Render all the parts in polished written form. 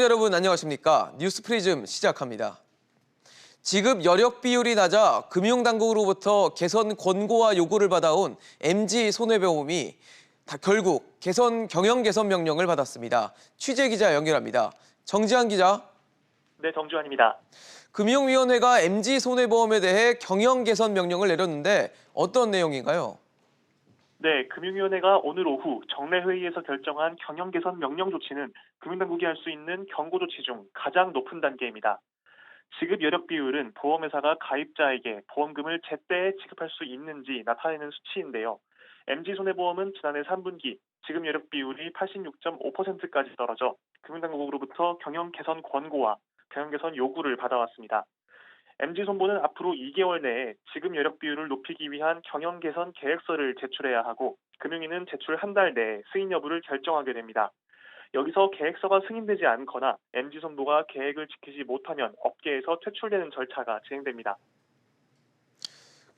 여러분 안녕하십니까? 뉴스프리즘 시작합니다. 지급 여력 비율이 낮아 금융당국으로부터 개선 권고와 요구를 받아온 MG손해보험이 결국 경영 개선 명령을 받았습니다. 취재기자 연결합니다. 정지한 기자. 네, 정주환입니다. 금융위원회가 MG손해보험에 대해 경영 개선 명령을 내렸는데 어떤 내용인가요? 네, 금융위원회가 오늘 오후 정례회의에서 결정한 경영 개선 명령 조치는 금융당국이 할 수 있는 경고 조치 중 가장 높은 단계입니다. 지급 여력 비율은 보험회사가 가입자에게 보험금을 제때에 지급할 수 있는지 나타내는 수치인데요. MG손해보험은 지난해 3분기 지급 여력 비율이 86.5%까지 떨어져 금융당국으로부터 경영 개선 권고와 경영 개선 요구를 받아왔습니다. MG손보는 앞으로 2개월 내에 지급 여력 비율을 높이기 위한 경영 개선 계획서를 제출해야 하고 금융위는 제출 한 달 내에 승인 여부를 결정하게 됩니다. 여기서 계획서가 승인되지 않거나 MG손보가 계획을 지키지 못하면 업계에서 퇴출되는 절차가 진행됩니다.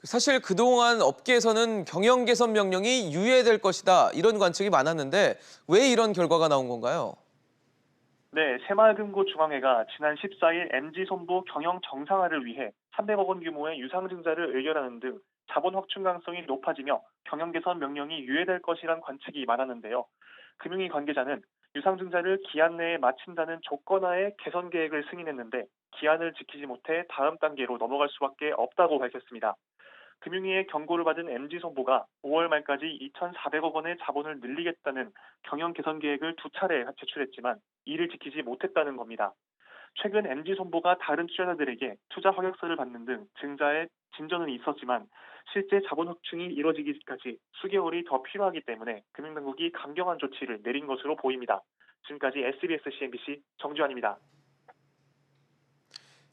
사실 그동안 업계에서는 경영 개선 명령이 유예될 것이다 이런 관측이 많았는데 왜 이런 결과가 나온 건가요? 네, 새마을금고중앙회가 지난 14일 MG손보 경영 정상화를 위해 300억 원 규모의 유상증자를 의결하는 등 자본 확충 가능성이 높아지며 경영 개선 명령이 유예될 것이란 관측이 많았는데요. 금융위 관계자는 유상증자를 기한 내에 마친다는 조건하에 개선 계획을 승인했는데 기한을 지키지 못해 다음 단계로 넘어갈 수밖에 없다고 밝혔습니다. 금융위의 경고를 받은 MG손보가 5월 말까지 2,400억 원의 자본을 늘리겠다는 경영 개선 계획을 2차례 제출했지만 이를 지키지 못했다는 겁니다. 최근 MG손보가 다른 투자자들에게 투자 허락서를 받는 등 증자에 진전은 있었지만 실제 자본 확충이 이뤄지기까지 수개월이 더 필요하기 때문에 금융당국이 강경한 조치를 내린 것으로 보입니다. 지금까지 SBS CNBC 정주환입니다.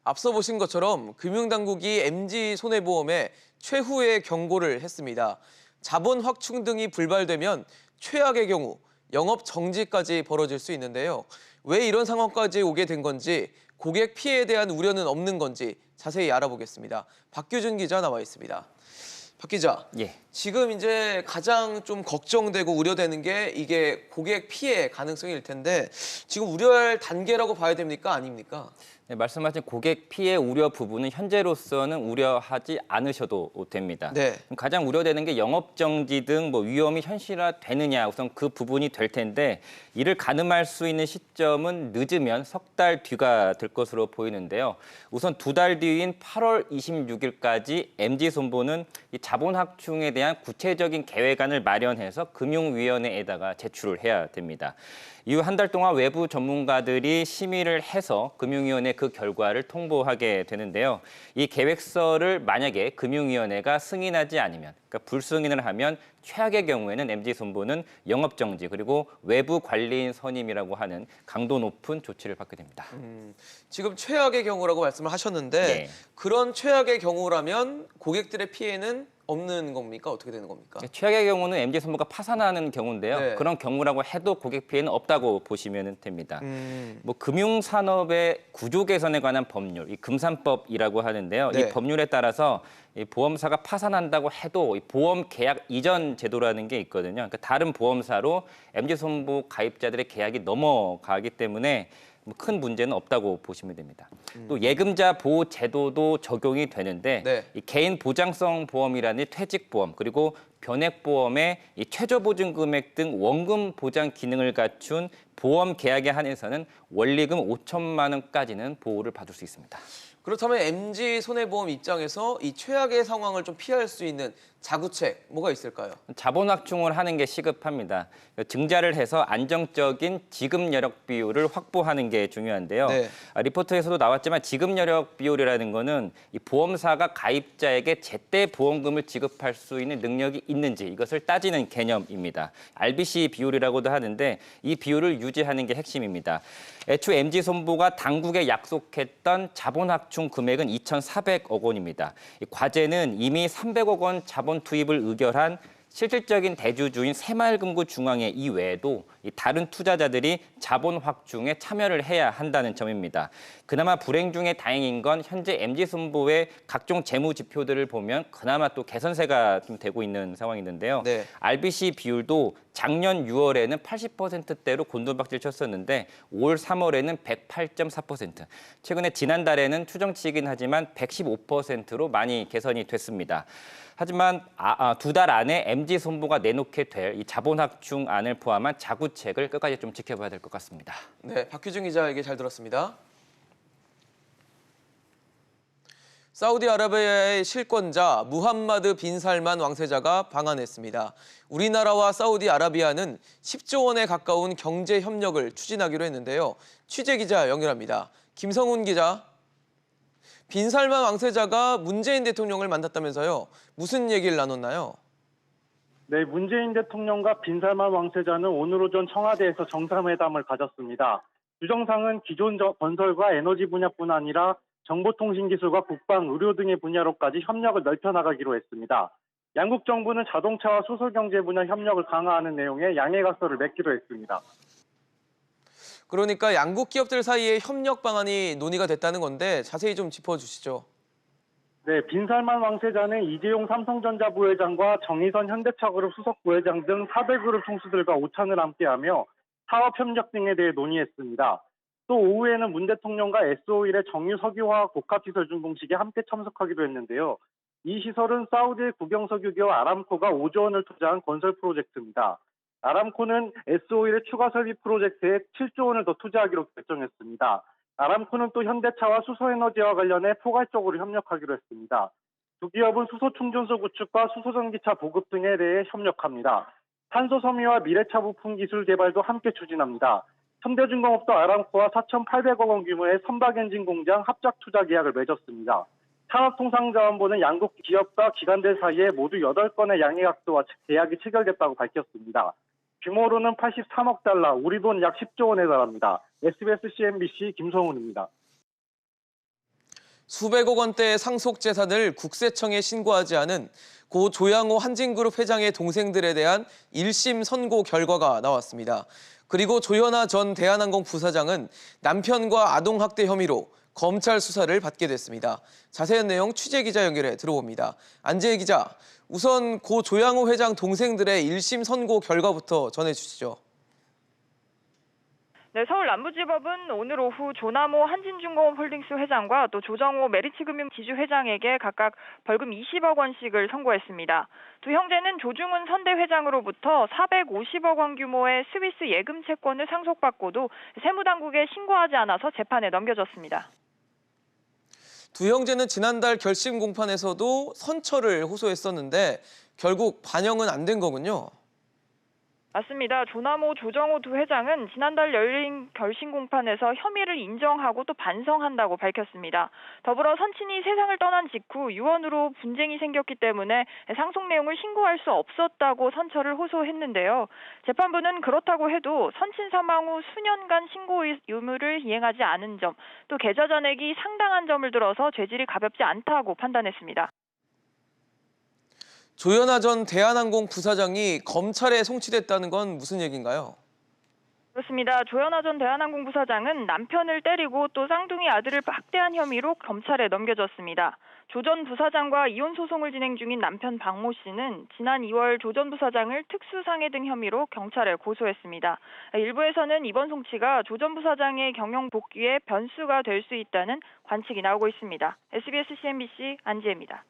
앞서 보신 것처럼 금융당국이 MG손해보험에 최후의 경고를 했습니다. 자본 확충 등이 불발되면 최악의 경우 영업 정지까지 벌어질 수 있는데요. 왜 이런 상황까지 오게 된 건지, 고객 피해에 대한 우려는 없는 건지 자세히 알아보겠습니다. 박규준 기자 나와 있습니다. 박 기자, 지금 이제 가장 좀 걱정되고 우려되는 게 이게 고객 피해 가능성일 텐데 지금 우려할 단계라고 봐야 됩니까? 아닙니까? 네, 말씀하신 고객 피해 우려 부분은 현재로서는 우려하지 않으셔도 됩니다. 네. 가장 우려되는 게 영업정지 등 위험이 현실화되느냐, 우선 그 부분이 될 텐데 이를 가늠할 수 있는 시점은 늦으면 석 달 뒤가 될 것으로 보이는데요. 우선 2달 뒤인 8월 26일까지 MG손보는 이 자본 확충에 대한 구체적인 계획안을 마련해서 금융위원회에다가 제출을 해야 됩니다. 이후 한 달 동안 외부 전문가들이 심의를 해서 금융위원회 그 결과를 통보하게 되는데요. 이 계획서를 만약에 금융위원회가 승인하지 않으면, 그러니까 불승인을 하면 최악의 경우에는 MG손보는 영업정지 그리고 외부 관리인 선임이라고 하는 강도 높은 조치를 받게 됩니다. 지금 최악의 경우라고 말씀을 하셨는데 네. 그런 최악의 경우라면 고객들의 피해는 없는 겁니까? 어떻게 되는 겁니까? 최악의 경우는 MG손보가 파산하는 경우인데요. 네. 그런 경우라고 해도 고객 피해는 없다고 보시면 됩니다. 금융산업의 구조 개선에 관한 법률, 이 금산법이라고 하는데요. 네. 이 법률에 따라서 이 보험사가 파산한다고 해도 이 보험 계약 이전 제도라는 게 있거든요. 그러니까 다른 보험사로 MG손보 가입자들의 계약이 넘어가기 때문에 큰 문제는 없다고 보시면 됩니다. 또 예금자 보호 제도도 적용이 되는데 네. 이 개인 보장성 보험이라는 퇴직보험 그리고 변액보험의 이 최저보증 금액 등 원금 보장 기능을 갖춘 보험 계약에 한해서는 원리금 5천만 원까지는 보호를 받을 수 있습니다. 그렇다면 MG손해보험 입장에서 이 최악의 상황을 좀 피할 수 있는 자구책 뭐가 있을까요? 자본 확충을 하는 게 시급합니다. 증자를 해서 안정적인 지급 여력 비율을 확보하는 게 중요한데요. 네. 리포트에서도 나왔지만 지급 여력 비율이라는 거는 이 보험사가 가입자에게 제때 보험금을 지급할 수 있는 능력이 있는지 이것을 따지는 개념입니다. RBC 비율이라고도 하는데 이 비율을 유지하는 게 핵심입니다. 애초에 MG손보가 당국에 약속했던 자본 확충 금액은 2,400억 원입니다. 이 과제는 이미 300억 원 자본 투입을 의결한 실질적인 대주주인 새마을금고중앙회 이외에도 다른 투자자들이 자본 확충에 참여를 해야 한다는 점입니다. 그나마 불행 중에 다행인 건 현재 MG손보의 각종 재무 지표들을 보면 그나마 또 개선세가 좀 되고 있는 상황이 있는데요. 네. RBC 비율도 작년 6월에는 80%대로 곤두박질 쳤었는데 올 3월에는 108.4%, 최근에 지난달에는 추정치이긴 하지만 115%로 많이 개선이 됐습니다. 하지만 두 달 안에 MG 손보가 내놓게 될 이 자본 확충안을 포함한 자구책을 끝까지 좀 지켜봐야 될 것 같습니다. 네, 박규중 기자 얘기 잘 들었습니다. 사우디아라비아의 실권자 무함마드 빈 살만 왕세자가 방한했습니다. 우리나라와 사우디아라비아는 10조 원에 가까운 경제 협력을 추진하기로 했는데요. 취재 기자 연결합니다. 김성훈 기자. 빈 살만 왕세자가 문재인 대통령을 만났다면서요. 무슨 얘기를 나눴나요? 네, 문재인 대통령과 빈 살만 왕세자는 오늘 오전 청와대에서 정상회담을 가졌습니다. 주정상은 기존 건설과 에너지 분야뿐 아니라 정보통신기술과 국방, 의료 등의 분야로까지 협력을 넓혀나가기로 했습니다. 양국 정부는 자동차와 수소경제 분야 협력을 강화하는 내용의 양해각서를 맺기로 했습니다. 그러니까 양국 기업들 사이에 협력 방안이 논의가 됐다는 건데 자세히 좀 짚어주시죠. 네, 빈 살만 왕세자는 이재용 삼성전자 부회장과 정의선 현대차그룹 수석 부회장 등 4대 그룹 총수들과 오찬을 함께하며 사업 협력 등에 대해 논의했습니다. 또 오후에는 문 대통령과 S-오일의 정유 석유화학 복합시설 준공식에 함께 참석하기도 했는데요. 이 시설은 사우디의 국영석유 기업 아람코가 5조 원을 투자한 건설 프로젝트입니다. 아람코는 S-오일의 추가 설비 프로젝트에 7조 원을 더 투자하기로 결정했습니다. 아람코는 또 현대차와 수소에너지와 관련해 포괄적으로 협력하기로 했습니다. 두 기업은 수소 충전소 구축과 수소전기차 보급 등에 대해 협력합니다. 탄소 섬유와 미래차 부품 기술 개발도 함께 추진합니다. 현대중공업도 아람코와 4,800억 원 규모의 선박 엔진 공장 합작 투자 계약을 맺었습니다. 산업통상자원부는 양국 기업과 기관들 사이에 모두 8건의 양해각서와 계약이 체결됐다고 밝혔습니다. 규모로는 83억 달러, 우리 돈 약 10조 원에 달합니다. SBS CNBC 김성훈입니다. 수백억 원대의 상속 재산을 국세청에 신고하지 않은 고 조양호 한진그룹 회장의 동생들에 대한 1심 선고 결과가 나왔습니다. 그리고 조현아 전 대한항공 부사장은 남편과 아동학대 혐의로 검찰 수사를 받게 됐습니다. 자세한 내용 취재 기자 연결해 들어봅니다. 안재희 기자, 우선 고 조양호 회장 동생들의 1심 선고 결과부터 전해주시죠. 네, 서울 남부지법은 오늘 오후 조남호 한진중공업홀딩스 회장과 또 조정호 메리츠금융 지주 회장에게 각각 벌금 20억 원씩을 선고했습니다. 두 형제는 조중훈 선대 회장으로부터 450억 원 규모의 스위스 예금 채권을 상속받고도 세무당국에 신고하지 않아서 재판에 넘겨졌습니다. 두 형제는 지난달 결심 공판에서도 선처를 호소했었는데 결국 반영은 안 된 거군요. 맞습니다. 조남호, 조정호 두 회장은 지난달 열린 결심 공판에서 혐의를 인정하고 또 반성한다고 밝혔습니다. 더불어 선친이 세상을 떠난 직후 유언으로 분쟁이 생겼기 때문에 상속 내용을 신고할 수 없었다고 선처를 호소했는데요. 재판부는 그렇다고 해도 선친 사망 후 수년간 신고 의무를 이행하지 않은 점, 또 계좌 잔액이 상당한 점을 들어서 죄질이 가볍지 않다고 판단했습니다. 조현아 전 대한항공 부사장이 검찰에 송치됐다는 건 무슨 얘기인가요? 그렇습니다. 조현아 전 대한항공 부사장은 남편을 때리고 또 쌍둥이 아들을 학대한 혐의로 검찰에 넘겨졌습니다. 조 전 부사장과 이혼 소송을 진행 중인 남편 박모 씨는 지난 2월 조 전 부사장을 특수상해 등 혐의로 경찰에 고소했습니다. 일부에서는 이번 송치가 조 전 부사장의 경영 복귀에 변수가 될 수 있다는 관측이 나오고 있습니다. SBS CNBC 안지혜입니다.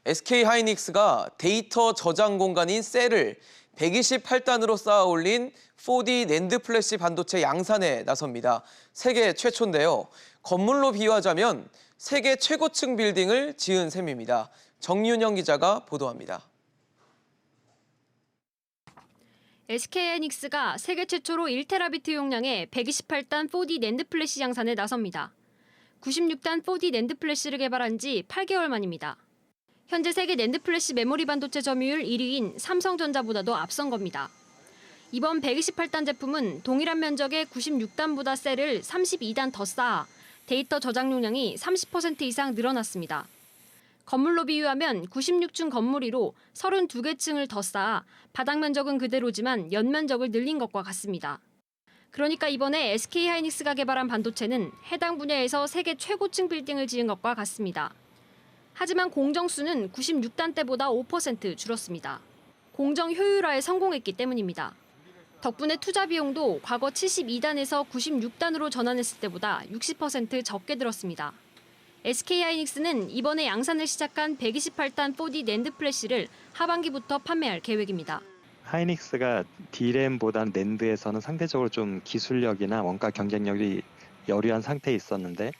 SK하이닉스가 데이터 저장 공간인 셀을 128단으로 쌓아 올린 4D 낸드 플래시 반도체 양산에 나섭니다. 세계 최초인데요. 건물로 비유하자면 세계 최고층 빌딩을 지은 셈입니다. 정윤영 기자가 보도합니다. SK하이닉스가 세계 최초로 1테라비트 용량의 128단 4D 낸드 플래시 양산에 나섭니다. 96단 4D 낸드 플래시를 개발한 지 8개월 만입니다. 현재 세계 낸드 플래시 메모리 반도체 점유율 1위인 삼성전자보다도 앞선 겁니다. 이번 128단 제품은 동일한 면적의 96단보다 셀을 32단 더 쌓아 데이터 저장 용량이 30% 이상 늘어났습니다. 건물로 비유하면 96층 건물 위로 32개 층을 더 쌓아 바닥 면적은 그대로지만 연면적을 늘린 것과 같습니다. 그러니까 이번에 SK하이닉스가 개발한 반도체는 해당 분야에서 세계 최고층 빌딩을 지은 것과 같습니다. 하지만 공정수는 96단 때보다 5% 줄었습니다. 공정 효율화에 성공했기 때문입니다. 덕분에 투자 비용도 과거 72단에서 96단으로 전환했을 때보다 60% 적게 들었습니다. SK하이닉스는 이번에 양산을 시작한 128단 4D 낸드 플래시를 하반기부터 판매할 계획입니다. 하이닉스가 D램보다는 낸드에서는 상대적으로 좀 기술력이나 원가 경쟁력이 여류한 상태에 있었는데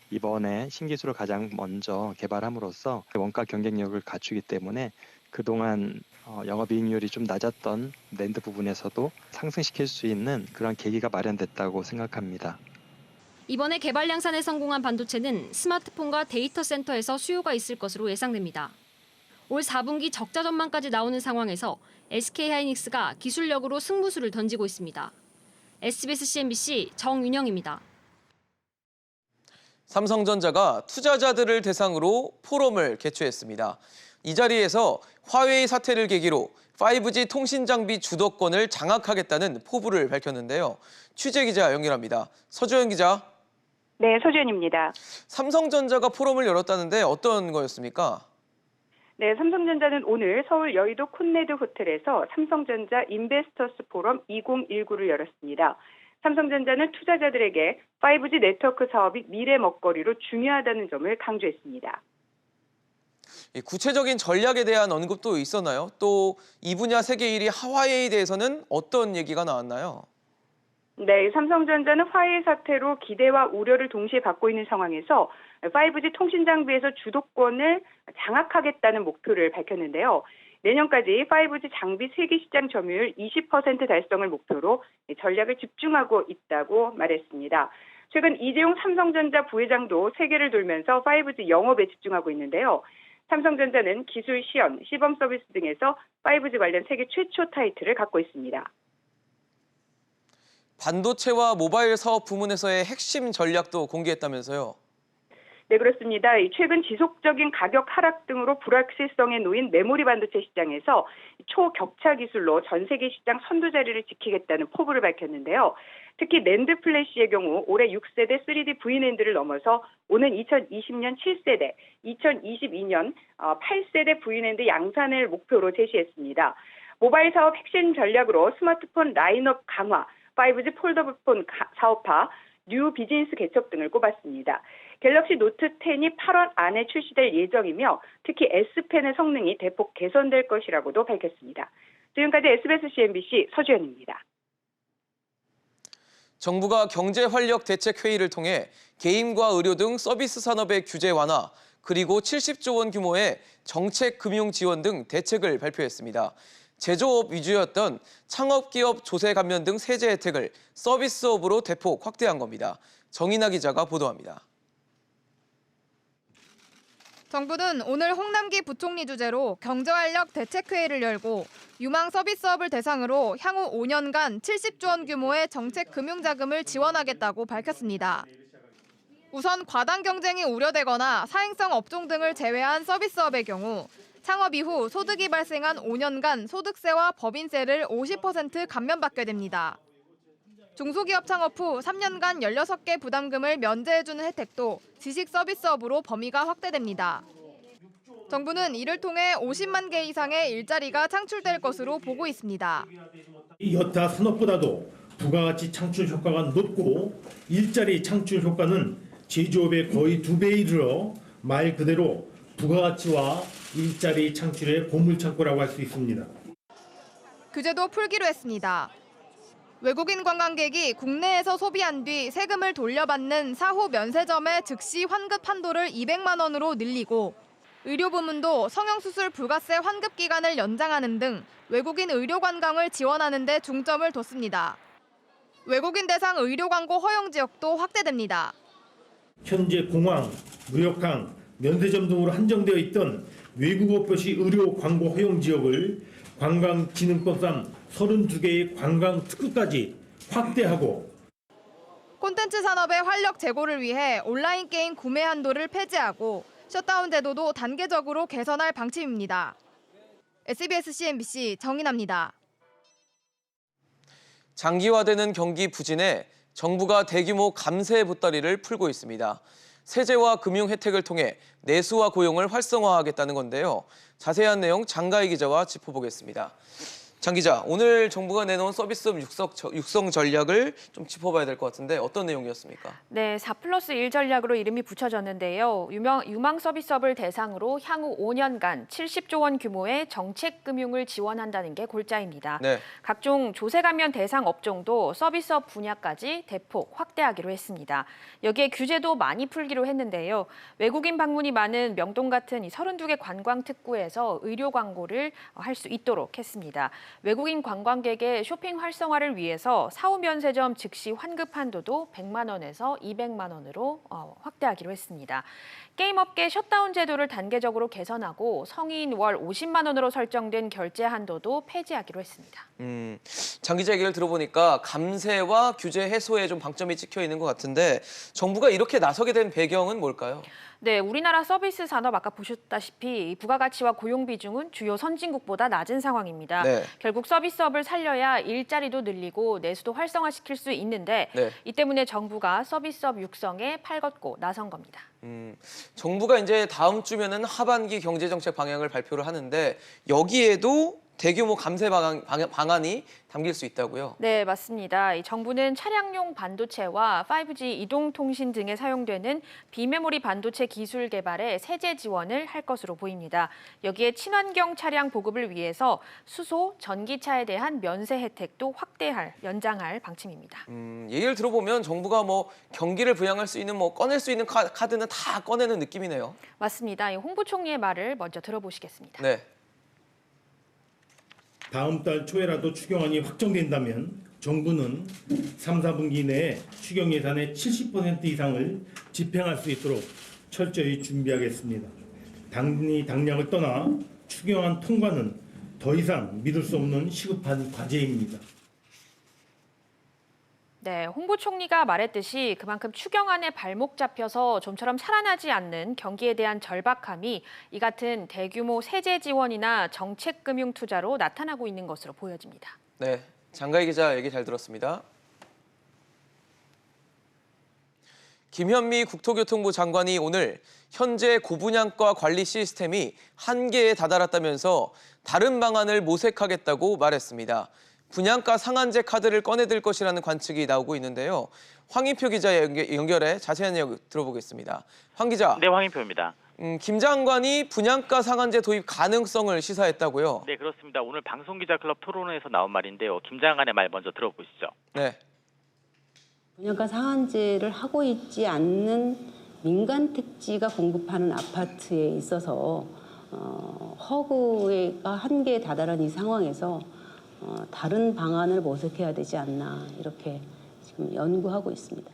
이번에 신기술을 가장 먼저 개발함으로써 원가 경쟁력을 갖추기 때문에 그동안 영업이익률이 좀 낮았던 낸드 부분에서도 상승시킬 수 있는 그런 계기가 마련됐다고 생각합니다. 이번에 개발 양산에 성공한 반도체는 스마트폰과 데이터 센터에서 수요가 있을 것으로 예상됩니다. 올 4분기 적자 전망까지 나오는 상황에서 SK하이닉스가 기술력으로 승부수를 던지고 있습니다. SBS CNBC 정윤영입니다. 삼성전자가 투자자들을 대상으로 포럼을 개최했습니다. 이 자리에서 화웨이 사태를 계기로 5G 통신 장비 주도권을 장악하겠다는 포부를 밝혔는데요. 취재 기자 연결합니다. 서주현 기자. 네, 서주현입니다. 삼성전자가 포럼을 열었다는데 어떤 거였습니까? 네, 삼성전자는 오늘 서울 여의도 콘네드 호텔에서 삼성전자 인베스터스 포럼 2019를 열었습니다. 삼성전자는 투자자들에게 5G 네트워크 사업이 미래 먹거리로 중요하다는 점을 강조했습니다. 구체적인 전략에 대한 언급도 있었나요? 또 이 분야 세계 1위 화웨이에 대해서는 어떤 얘기가 나왔나요? 네, 삼성전자는 화웨이 사태로 기대와 우려를 동시에 받고 있는 상황에서 5G 통신 장비에서 주도권을 장악하겠다는 목표를 밝혔는데요. 내년까지 5G 장비 세계 시장 점유율 20% 달성을 목표로 전략을 집중하고 있다고 말했습니다. 최근 이재용 삼성전자 부회장도 세계를 돌면서 5G 영업에 집중하고 있는데요. 삼성전자는 기술 시연, 시범 서비스 등에서 5G 관련 세계 최초 타이틀을 갖고 있습니다. 반도체와 모바일 사업 부문에서의 핵심 전략도 공개했다면서요? 네, 그렇습니다. 최근 지속적인 가격 하락 등으로 불확실성에 놓인 메모리 반도체 시장에서 초격차 기술로 전 세계 시장 선두 자리를 지키겠다는 포부를 밝혔는데요. 특히 낸드 플래시의 경우 올해 6세대 3D VNAND를 넘어서 오는 2020년 7세대, 2022년 8세대 VNAND 양산을 목표로 제시했습니다. 모바일 사업 핵심 전략으로 스마트폰 라인업 강화, 5G 폴더블폰 사업화, 뉴 비즈니스 개척 등을 꼽았습니다. 갤럭시 노트 10이 8월 안에 출시될 예정이며 특히 S펜의 성능이 대폭 개선될 것이라고도 밝혔습니다. 지금까지 SBS CNBC 서주현입니다. 정부가 경제활력대책회의를 통해 게임과 의료 등 서비스 산업의 규제 완화, 그리고 70조 원 규모의 정책 금융 지원 등 대책을 발표했습니다. 제조업 위주였던 창업기업 조세 감면 등 세제 혜택을 서비스업으로 대폭 확대한 겁니다. 정인아 기자가 보도합니다. 정부는 오늘 홍남기 부총리 주재로 경제활력 대책회의를 열고 유망 서비스업을 대상으로 향후 5년간 70조 원 규모의 정책 금융자금을 지원하겠다고 밝혔습니다. 우선 과당 경쟁이 우려되거나 사행성 업종 등을 제외한 서비스업의 경우 창업 이후 소득이 발생한 5년간 소득세와 법인세를 50% 감면받게 됩니다. 중소기업 창업 후 3년간 16개 부담금을 면제해주는 혜택도 지식 서비스업으로 범위가 확대됩니다. 정부는 이를 통해 50만 개 이상의 일자리가 창출될 것으로 보고 있습니다. 여타 산업보다도 부가가치 창출 효과가 높고 일자리 창출 효과는 제조업의 거의 2배에 이르러 말 그대로 부가가치와 일자리 창출의 보물창고라고 할 수 있습니다. 규제도 풀기로 했습니다. 외국인 관광객이 국내에서 소비한 뒤 세금을 돌려받는 사후 면세점의 즉시 환급 한도를 200만 원으로 늘리고 의료 부문도 성형수술 부가세 환급 기간을 연장하는 등 외국인 의료 관광을 지원하는 데 중점을 뒀습니다. 외국인 대상 의료 광고 허용 지역도 확대됩니다. 현재 공항, 무역항, 면세점 등으로 한정되어 있던 외국어 표시 의료 광고 허용 지역을 관광진흥법상 32개의 관광 특구까지 확대하고 콘텐츠 산업의 활력 제고를 위해 온라인 게임 구매 한도를 폐지하고 셧다운 제도도 단계적으로 개선할 방침입니다. SBS CNBC 정인아입니다. 장기화되는 경기 부진에 정부가 대규모 감세 보따리를 풀고 있습니다. 세제와 금융 혜택을 통해 내수와 고용을 활성화하겠다는 건데요. 자세한 내용 장가희 기자와 짚어보겠습니다. 장 기자, 오늘 정부가 내놓은 서비스업 육성 전략을 좀 짚어봐야 될 것 같은데 어떤 내용이었습니까? 네, 4+1 전략으로 이름이 붙여졌는데요. 유망 서비스업을 대상으로 향후 5년간 70조 원 규모의 정책 금융을 지원한다는 게 골자입니다. 네. 각종 조세 감면 대상 업종도 서비스업 분야까지 대폭 확대하기로 했습니다. 여기에 규제도 많이 풀기로 했는데요. 외국인 방문이 많은 명동 같은 이 32개 관광 특구에서 의료 광고를 할 수 있도록 했습니다. 외국인 관광객의 쇼핑 활성화를 위해서 사후 면세점 즉시 환급 한도도 100만 원에서 200만 원으로 확대하기로 했습니다. 게임업계 셧다운 제도를 단계적으로 개선하고 성인 월 50만 원으로 설정된 결제 한도도 폐지하기로 했습니다. 장 기자 얘기를 들어보니까 감세와 규제 해소에 좀 방점이 찍혀 있는 것 같은데 정부가 이렇게 나서게 된 배경은 뭘까요? 네, 우리나라 서비스 산업 아까 보셨다시피 부가가치와 고용 비중은 주요 선진국보다 낮은 상황입니다. 네. 결국 서비스업을 살려야 일자리도 늘리고 내수도 활성화시킬 수 있는데 네. 이 때문에 정부가 서비스업 육성에 팔걷고 나선 겁니다. 정부가 이제 다음 주면은 하반기 경제정책 방향을 발표를 하는데 여기에도 대규모 감세 방안이 담길 수 있다고요? 네, 맞습니다. 이 정부는 차량용 반도체와 5G 이동통신 등에 사용되는 비메모리 반도체 기술 개발에 세제 지원을 할 것으로 보입니다. 여기에 친환경 차량 보급을 위해서 수소, 전기차에 대한 면세 혜택도 연장할 방침입니다. 얘기를 들어보면 정부가 경기를 부양할 수 있는 꺼낼 수 있는 카드는 다 꺼내는 느낌이네요. 맞습니다. 이 홍부총리의 말을 먼저 들어보시겠습니다. 네. 다음 달 초에라도 추경안이 확정된다면 정부는 3, 4분기 내에 추경 예산의 70% 이상을 집행할 수 있도록 철저히 준비하겠습니다. 당량을 떠나 추경안 통과는 더 이상 믿을 수 없는 시급한 과제입니다. 네, 홍부총리가 말했듯이 그만큼 추경안에 발목 잡혀서 좀처럼 살아나지 않는 경기에 대한 절박함이 이 같은 대규모 세제 지원이나 정책 금융 투자로 나타나고 있는 것으로 보여집니다. 네, 장가희 기자 얘기 잘 들었습니다. 김현미 국토교통부 장관이 오늘 현재 고분양가 관리 시스템이 한계에 다다랐다면서 다른 방안을 모색하겠다고 말했습니다. 분양가 상한제 카드를 꺼내들 것이라는 관측이 나오고 있는데요. 황인표 기자 연결해 자세한 내용 들어보겠습니다. 황 기자. 네, 황인표입니다. 김 장관이 분양가 상한제 도입 가능성을 시사했다고요? 네, 그렇습니다. 오늘 방송기자클럽 토론회에서 나온 말인데요. 김 장관의 말 먼저 들어보시죠. 네. 분양가 상한제를 하고 있지 않는 민간 택지가 공급하는 아파트에 있어서 허구가 한계에 다다른 이 상황에서 다른 방안을 모색해야 되지 않나 이렇게 지금 연구하고 있습니다.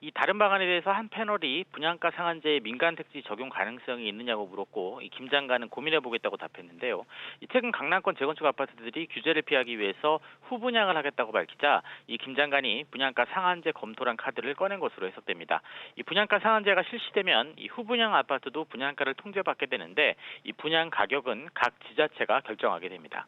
이 다른 방안에 대해서 한 패널이 분양가 상한제의 민간 택지 적용 가능성이 있느냐고 물었고 김 장관은 고민해보겠다고 답했는데요. 최근 강남권 재건축 아파트들이 규제를 피하기 위해서 후분양을 하겠다고 밝히자 이 김 장관이 분양가 상한제 검토란 카드를 꺼낸 것으로 해석됩니다. 이 분양가 상한제가 실시되면 이 후분양 아파트도 분양가를 통제받게 되는데 이 분양 가격은 각 지자체가 결정하게 됩니다.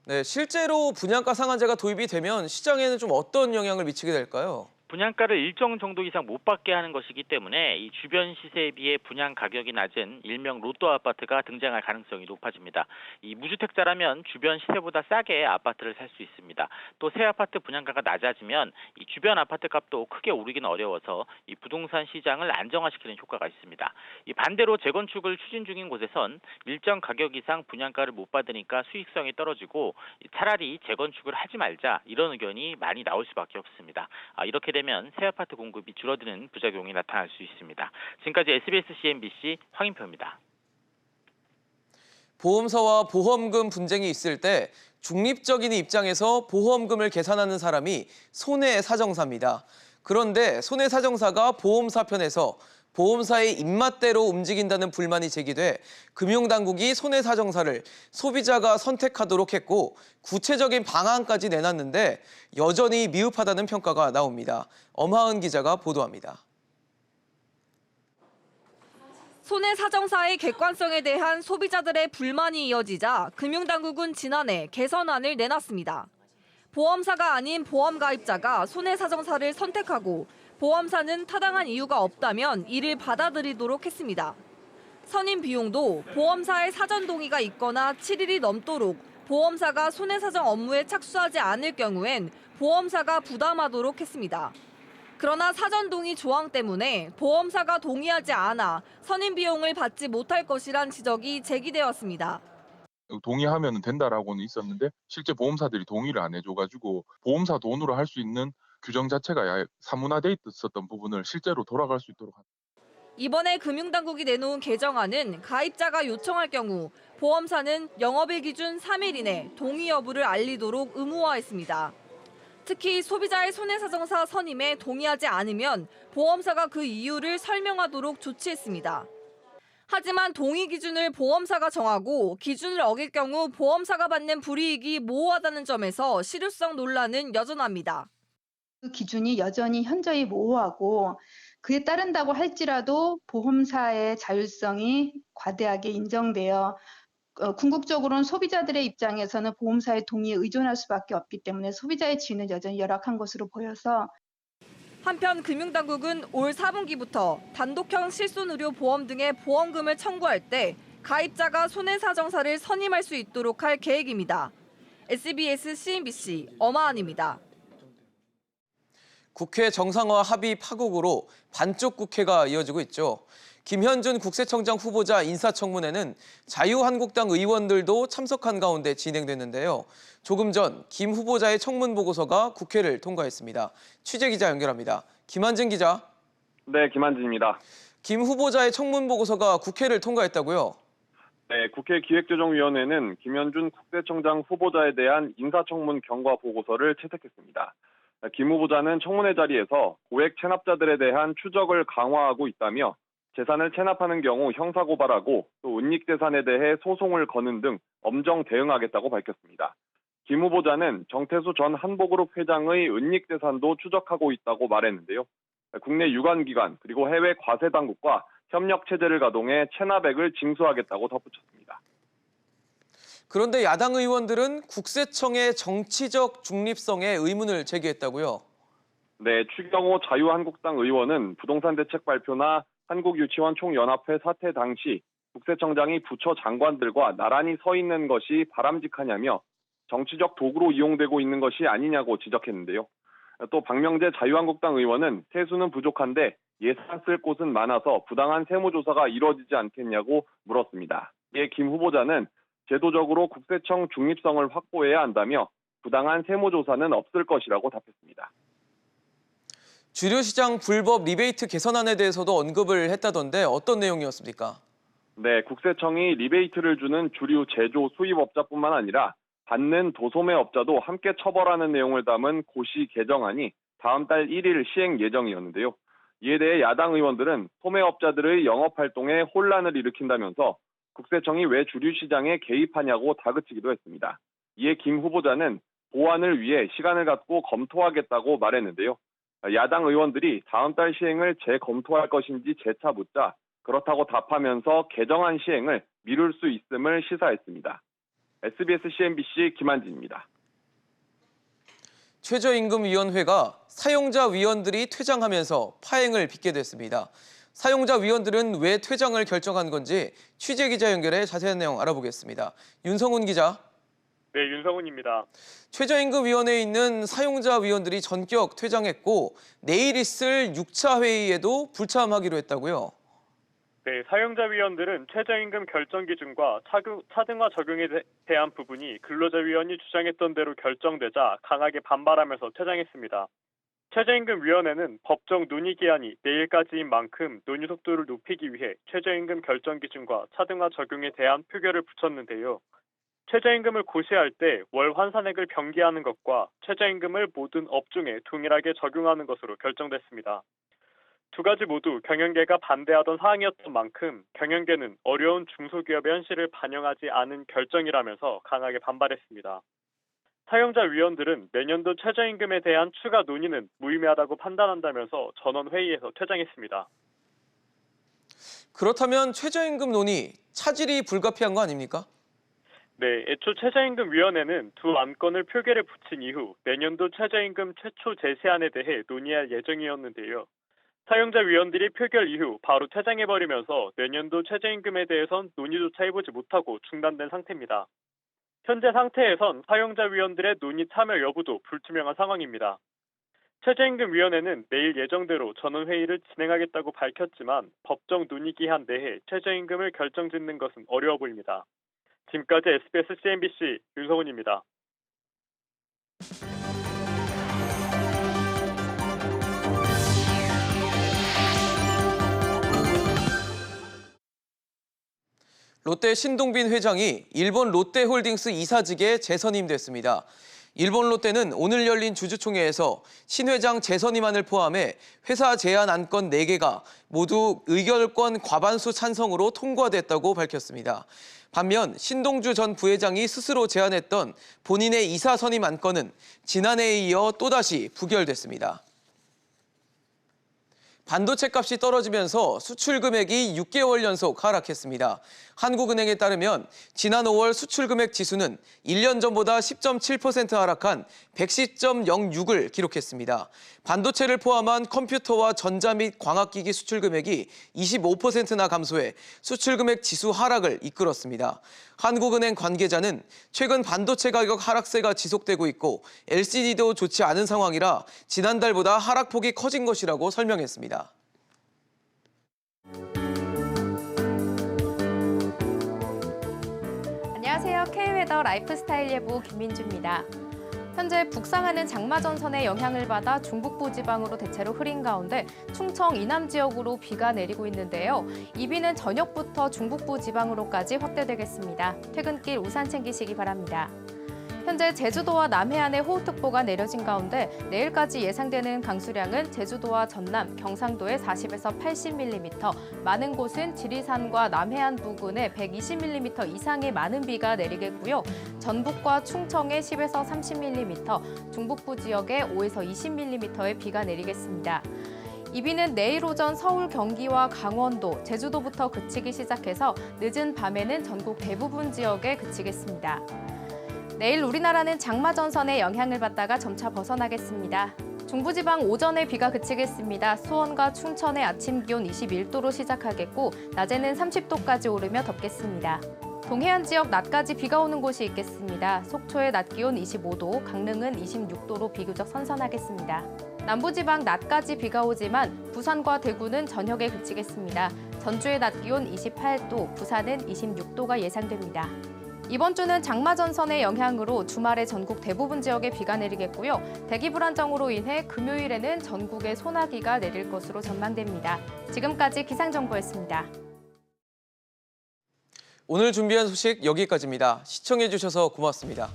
네, 실제로 분양가 상한제가 도입이 되면 시장에는 좀 어떤 영향을 미치게 될까요? 분양가를 일정 정도 이상 못 받게 하는 것이기 때문에 이 주변 시세에 비해 분양 가격이 낮은 일명 로또 아파트가 등장할 가능성이 높아집니다. 이 무주택자라면 주변 시세보다 싸게 아파트를 살 수 있습니다. 또 새 아파트 분양가가 낮아지면 이 주변 아파트 값도 크게 오르기는 어려워서 이 부동산 시장을 안정화시키는 효과가 있습니다. 이 반대로 재건축을 추진 중인 곳에선 일정 가격 이상 분양가를 못 받으니까 수익성이 떨어지고 차라리 재건축을 하지 말자 이런 의견이 많이 나올 수밖에 없습니다. 이렇게 되면 새 아파트 공급이 줄어드는 부작용이 나타날 수 있습니다. 지금까지 SBS CNBC 황인표입니다. 보험사와 보험금 분쟁이 있을 때 중립적인 입장에서 보험금을 계산하는 사람이 손해사정사입니다. 그런데 손해사정사가 보험사 편에서 보험사의 입맛대로 움직인다는 불만이 제기돼 금융당국이 손해사정사를 소비자가 선택하도록 했고 구체적인 방안까지 내놨는데 여전히 미흡하다는 평가가 나옵니다. 엄하은 기자가 보도합니다. 손해사정사의 객관성에 대한 소비자들의 불만이 이어지자 금융당국은 지난해 개선안을 내놨습니다. 보험사가 아닌 보험 가입자가 손해사정사를 선택하고 보험사는 타당한 이유가 없다면 이를 받아들이도록 했습니다. 선임 비용도 보험사의 사전 동의가 있거나 7일이 넘도록 보험사가 손해사정 업무에 착수하지 않을 경우엔 보험사가 부담하도록 했습니다. 그러나 사전 동의 조항 때문에 보험사가 동의하지 않아 선임 비용을 받지 못할 것이란 지적이 제기되었습니다. 동의하면 된다라고는 있었는데 실제 보험사들이 동의를 안 해줘가지고 보험사 돈으로 할 수 있는 규정 자체가 사문화돼 있었던 부분을 실제로 돌아갈 수 있도록 합니다. 이번에 금융당국이 내놓은 개정안은 가입자가 요청할 경우 보험사는 영업일 기준 3일 이내 동의 여부를 알리도록 의무화했습니다. 특히 소비자의 손해사정사 선임에 동의하지 않으면 보험사가 그 이유를 설명하도록 조치했습니다. 하지만 동의 기준을 보험사가 정하고 기준을 어길 경우 보험사가 받는 불이익이 모호하다는 점에서 실효성 논란은 여전합니다. 그 기준이 여전히 현저히 모호하고 그에 따른다고 할지라도 보험사의 자율성이 과대하게 인정되어 궁극적으로는 소비자들의 입장에서는 보험사의 동의에 의존할 수밖에 없기 때문에 소비자의 지위는 여전히 열악한 것으로 보여서 한편 금융당국은 올 4분기부터 단독형 실손의료 보험 등의 보험금을 청구할 때 가입자가 손해사정사를 선임할 수 있도록 할 계획입니다. SBS CNBC 엄하은입니다. 국회 정상화 합의 파국으로 반쪽 국회가 이어지고 있죠. 김현준 국세청장 후보자 인사청문회는 자유한국당 의원들도 참석한 가운데 진행됐는데요. 조금 전 김 후보자의 청문 보고서가 국회를 통과했습니다. 취재기자 연결합니다. 김한진 기자. 네, 김한진입니다. 김 후보자의 청문 보고서가 국회를 통과했다고요? 네, 국회 기획조정위원회는 김현준 국세청장 후보자에 대한 인사청문 경과 보고서를 채택했습니다. 김 후보자는 청문회 자리에서 고액 체납자들에 대한 추적을 강화하고 있다며 재산을 체납하는 경우 형사고발하고 또 은닉재산에 대해 소송을 거는 등 엄정 대응하겠다고 밝혔습니다. 김 후보자는 정태수 전 한보그룹 회장의 은닉재산도 추적하고 있다고 말했는데요. 국내 유관기관 그리고 해외 과세당국과 협력체제를 가동해 체납액을 징수하겠다고 덧붙였습니다. 그런데 야당 의원들은 국세청의 정치적 중립성에 의문을 제기했다고요? 네, 추경호 자유한국당 의원은 부동산 대책 발표나 한국유치원 총연합회 사태 당시 국세청장이 부처 장관들과 나란히 서 있는 것이 바람직하냐며 정치적 도구로 이용되고 있는 것이 아니냐고 지적했는데요. 또 박명재 자유한국당 의원은 세수는 부족한데 예산 쓸 곳은 많아서 부당한 세무조사가 이루어지지 않겠냐고 물었습니다. 이에 김 후보자는 제도적으로 국세청 중립성을 확보해야 한다며 부당한 세무조사는 없을 것이라고 답했습니다. 주류시장 불법 리베이트 개선안에 대해서도 언급을 했다던데 어떤 내용이었습니까? 네, 국세청이 리베이트를 주는 주류 제조 수입업자뿐만 아니라 받는 도소매업자도 함께 처벌하는 내용을 담은 고시 개정안이 다음 달 1일 시행 예정이었는데요. 이에 대해 야당 의원들은 소매업자들의 영업활동에 혼란을 일으킨다면서 국세청이 왜 주류시장에 개입하냐고 다그치기도 했습니다. 이에 김 후보자는 보완을 위해 시간을 갖고 검토하겠다고 말했는데요. 야당 의원들이 다음 달 시행을 재검토할 것인지 재차 묻자 그렇다고 답하면서 개정안 시행을 미룰 수 있음을 시사했습니다. SBS CNBC 김한진입니다. 최저임금위원회가 사용자 위원들이 퇴장하면서 파행을 빚게 됐습니다. 사용자 위원들은 왜 퇴장을 결정한 건지 취재기자 연결해 자세한 내용 알아보겠습니다. 윤성훈 기자. 네, 윤성훈입니다. 최저임금위원회에 있는 사용자 위원들이 전격 퇴장했고 내일 있을 6차 회의에도 불참하기로 했다고요? 네, 사용자 위원들은 최저임금 결정 기준과 차등화 적용에 대한 부분이 근로자 위원이 주장했던 대로 결정되자 강하게 반발하면서 퇴장했습니다. 최저임금위원회는 법정 논의 기한이 내일까지인 만큼 논의 속도를 높이기 위해 최저임금 결정 기준과 차등화 적용에 대한 표결을 붙였는데요. 최저임금을 고시할 때 월 환산액을 병기하는 것과 최저임금을 모든 업종에 동일하게 적용하는 것으로 결정됐습니다. 두 가지 모두 경영계가 반대하던 사항이었던 만큼 경영계는 어려운 중소기업의 현실을 반영하지 않은 결정이라면서 강하게 반발했습니다. 사용자 위원들은 내년도 최저임금에 대한 추가 논의는 무의미하다고 판단한다면서 전원회의에서 퇴장했습니다. 그렇다면 최저임금 논의 차질이 불가피한 거 아닙니까? 네, 애초 최저임금위원회는 두 안건을 표결에 붙인 이후 내년도 최저임금 최초 제시안에 대해 논의할 예정이었는데요. 사용자 위원들이 표결 이후 바로 퇴장해버리면서 내년도 최저임금에 대해선 논의조차 해보지 못하고 중단된 상태입니다. 현재 상태에선 사용자 위원들의 논의 참여 여부도 불투명한 상황입니다. 최저임금위원회는 내일 예정대로 전원회의를 진행하겠다고 밝혔지만 법정 논의 기한 내에 최저임금을 결정짓는 것은 어려워 보입니다. 지금까지 SBS CNBC 윤성훈입니다. 롯데 신동빈 회장이 일본 롯데홀딩스 이사직에 재선임됐습니다. 일본 롯데는 오늘 열린 주주총회에서 신 회장 재선임안을 포함해 회사 제안 안건 4개가 모두 의결권 과반수 찬성으로 통과됐다고 밝혔습니다. 반면 신동주 전 부회장이 스스로 제안했던 본인의 이사 선임 안건은 지난해에 이어 또다시 부결됐습니다. 반도체 값이 떨어지면서 수출 금액이 6개월 연속 하락했습니다. 한국은행에 따르면 지난 5월 수출 금액 지수는 1년 전보다 10.7% 하락한 110.06을 기록했습니다. 반도체를 포함한 컴퓨터와 전자 및 광학기기 수출 금액이 25%나 감소해 수출 금액 지수 하락을 이끌었습니다. 한국은행 관계자는 최근 반도체 가격 하락세가 지속되고 있고 LCD도 좋지 않은 상황이라 지난달보다 하락폭이 커진 것이라고 설명했습니다. 안녕하세요. K웨더 라이프스타일 예보 김민주입니다. 현재 북상하는 장마전선의 영향을 받아 중북부 지방으로 대체로 흐린 가운데 충청 이남 지역으로 비가 내리고 있는데요. 이 비는 저녁부터 중북부 지방으로까지 확대되겠습니다. 퇴근길 우산 챙기시기 바랍니다. 현재 제주도와 남해안에 호우특보가 내려진 가운데 내일까지 예상되는 강수량은 제주도와 전남, 경상도에 40에서 80mm, 많은 곳은 지리산과 남해안 부근에 120mm 이상의 많은 비가 내리겠고요. 전북과 충청에 10에서 30mm, 중북부 지역에 5에서 20mm의 비가 내리겠습니다. 이 비는 내일 오전 서울, 경기와 강원도, 제주도부터 그치기 시작해서 늦은 밤에는 전국 대부분 지역에 그치겠습니다. 내일 우리나라는 장마전선의 영향을 받다가 점차 벗어나겠습니다. 중부지방 오전에 비가 그치겠습니다. 수원과 충천의 아침 기온 21도로 시작하겠고 낮에는 30도까지 오르며 덥겠습니다. 동해안 지역 낮까지 비가 오는 곳이 있겠습니다. 속초의 낮 기온 25도, 강릉은 26도로 비교적 선선하겠습니다. 남부지방 낮까지 비가 오지만 부산과 대구는 저녁에 그치겠습니다. 전주의 낮 기온 28도, 부산은 26도가 예상됩니다. 이번 주는 장마전선의 영향으로 주말에 전국 대부분 지역에 비가 내리겠고요. 대기 불안정으로 인해 금요일에는 전국에 소나기가 내릴 것으로 전망됩니다. 지금까지 기상정보였습니다. 오늘 준비한 소식 여기까지입니다. 시청해주셔서 고맙습니다.